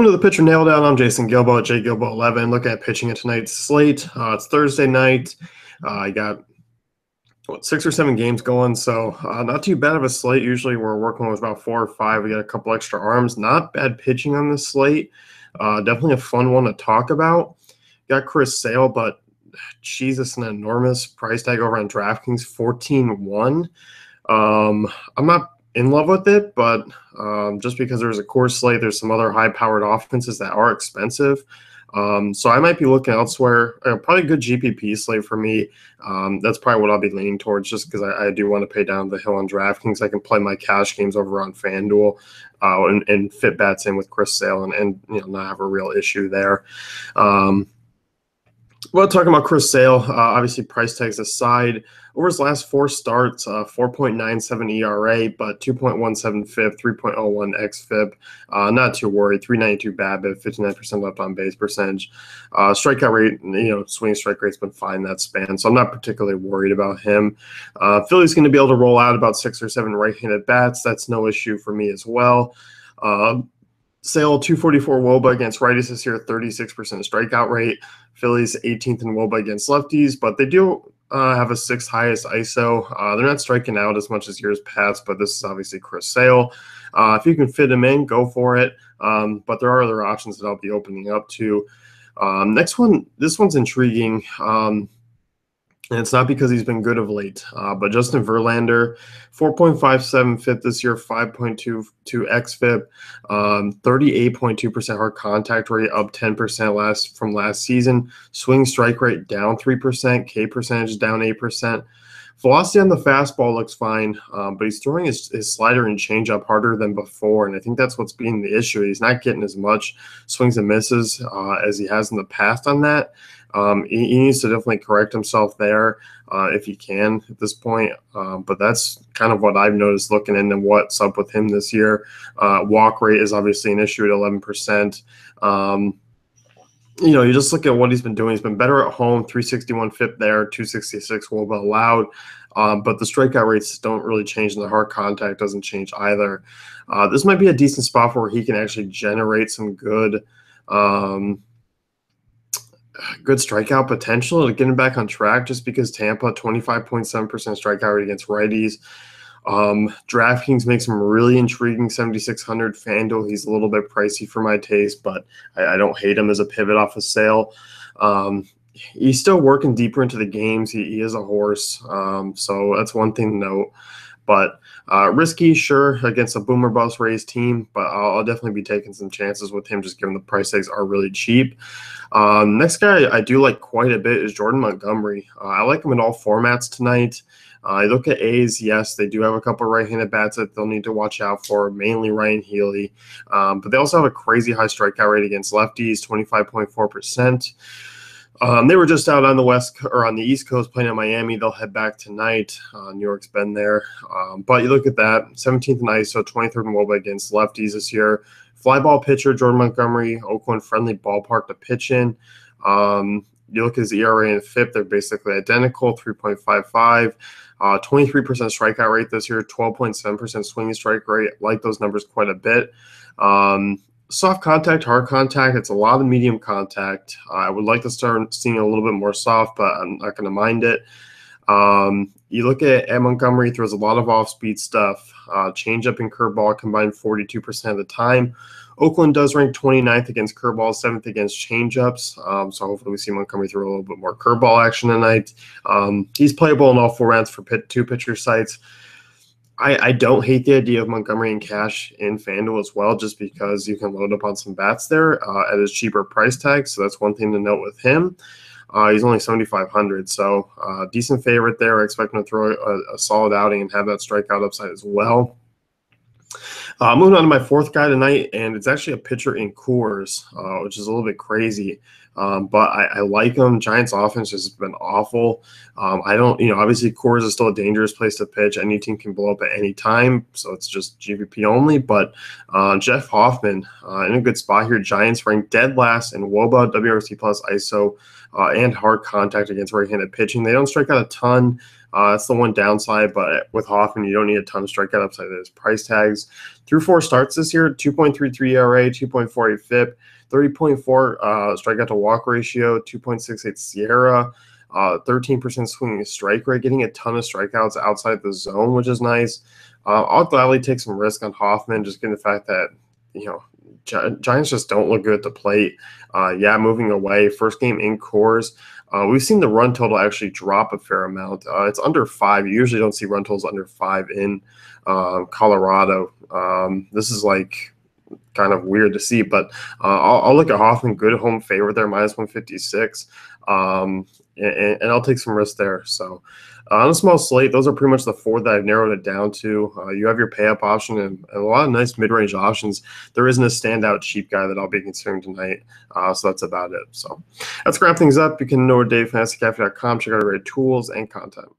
Welcome to the Pitcher Nail Down. I'm Jason Gilbo at JGilbo11. Looking at pitching at tonight's slate. It's Thursday night. I got 6 or 7 games going, so not too bad of a slate. Usually we're working with about 4 or 5. We got a couple extra arms. Not bad pitching on this slate. Definitely a fun one to talk about. Got Chris Sale, but Jesus, an enormous price tag over on DraftKings, 14-1. I'm not in love with it, but just because there's a core slate, there's some other high-powered offenses that are expensive. So I might be looking elsewhere. Probably a good GPP slate for me. That's probably what I'll be leaning towards, just because I do want to pay down the hill on DraftKings. I can play my cash games over on FanDuel and fit bats in with Chris Sale and not have a real issue there. Well, talking about Chris Sale, obviously price tags aside, over his last 4 starts, 4.97 ERA, but 2.17 FIP, 3.01 xFIP. Not too worried. 392 BABIP, 59% left on base percentage. Strikeout rate, swing strike rate's been fine in that span, so I'm not particularly worried about him. Philly's going to be able to roll out about 6 or 7 right-handed bats. That's no issue for me as well. Sale 244 WOBA against righties this year, 36% strikeout rate. Phillies 18th in WOBA against lefties, but they do have a 6th highest ISO. They're not striking out as much as years past, but this is obviously Chris Sale. If you can fit him in, go for it. But there are other options that I'll be opening up to. Next one, this one's intriguing. And it's not because he's been good of late, but Justin Verlander, 4.57 FIP this year, 5.22 xFIP, 38.2% hard contact rate, up 10% from last season. Swing strike rate down 3%, K percentage down 8%. Velocity on the fastball looks fine, but he's throwing his slider and changeup harder than before, and I think that's what's being the issue. He's not getting as much swings and misses as he has in the past on that. He needs to definitely correct himself there if he can at this point. But that's kind of what I've noticed looking into what's up with him this year. Walk rate is obviously an issue at 11%. You just look at what he's been doing. He's been better at home, 361 FIP there, 266 WOBA allowed. But the strikeout rates don't really change, and the hard contact doesn't change either. This might be a decent spot where he can actually generate some good strikeout potential to get him back on track, just because Tampa, 25.7% strikeout rate against righties. DraftKings makes him really intriguing, 7,600. FanDuel, he's a little bit pricey for my taste, but I don't hate him as a pivot off of Sale. He's still working deeper into the games. He is a horse, so that's one thing to note. But risky, sure, against a boomer bust raised team, but I'll definitely be taking some chances with him, just given the price tags are really cheap. Next guy I do like quite a bit is Jordan Montgomery. I like him in all formats tonight. I look at A's, yes, they do have a couple of right-handed bats that they'll need to watch out for, mainly Ryan Healy. But they also have a crazy high strikeout rate against lefties, 25.4%. They were just out on the East Coast playing in Miami. They'll head back tonight. New York's been there. But you look at that, 17th in ISO, 23rd in WOBA against lefties this year. Fly ball pitcher, Jordan Montgomery, Oakland-friendly ballpark to pitch in. You look at his ERA and FIP, they're basically identical, 3.55. 23% strikeout rate this year, 12.7% swinging strike rate. I like those numbers quite a bit. Soft contact, hard contact, it's a lot of medium contact. I would like to start seeing a little bit more soft, but I'm not going to mind it. You look at Montgomery, throws a lot of off-speed stuff. Changeup and curveball combined 42% of the time. Oakland does rank 29th against curveballs, 7th against changeups. So hopefully we see Montgomery throw a little bit more curveball action tonight. He's playable in all 4 rounds for 2 pitcher sites. I don't hate the idea of Montgomery and cash in FanDuel as well, just because you can load up on some bats there at his cheaper price tag. So that's one thing to note with him. He's only 7,500, so decent favorite there. I expect him to throw a solid outing and have that strikeout upside as well. Moving on to my 4th guy tonight, and it's actually a pitcher in Coors, which is a little bit crazy. But I like him. Giants offense has been awful. Obviously Coors is still a dangerous place to pitch. Any team can blow up at any time, so it's just GPP only. But Jeff Hoffman in a good spot here. Giants ranked dead last in WOBA, WRC plus ISO, and hard contact against right-handed pitching. They don't strike out a ton. That's the one downside, but with Hoffman, you don't need a ton of strikeout upside. There's price tags. Through 4 starts this year, 2.33 ERA, 2.48 FIP, 30.4 strikeout to walk ratio, 2.68 Sierra, 13% swinging strike rate, getting a ton of strikeouts outside the zone, which is nice. I'll gladly take some risk on Hoffman, just given the fact that, Giants just don't look good at the plate. Moving away. First game in Coors. We've seen the run total actually drop a fair amount. It's under 5. You usually don't see run totals under 5 in Colorado. This is like kind of weird to see, but I'll look at Hoffman, good home favorite there, -156. And I'll take some risks there. So on a small slate, those are pretty much the 4 that I've narrowed it down to. You have your pay-up option and a lot of nice mid-range options. There isn't a standout cheap guy that I'll be considering tonight. So that's about it. So let's wrap things up. You can know DaveFantasyCafe.com. Check out our great tools and content.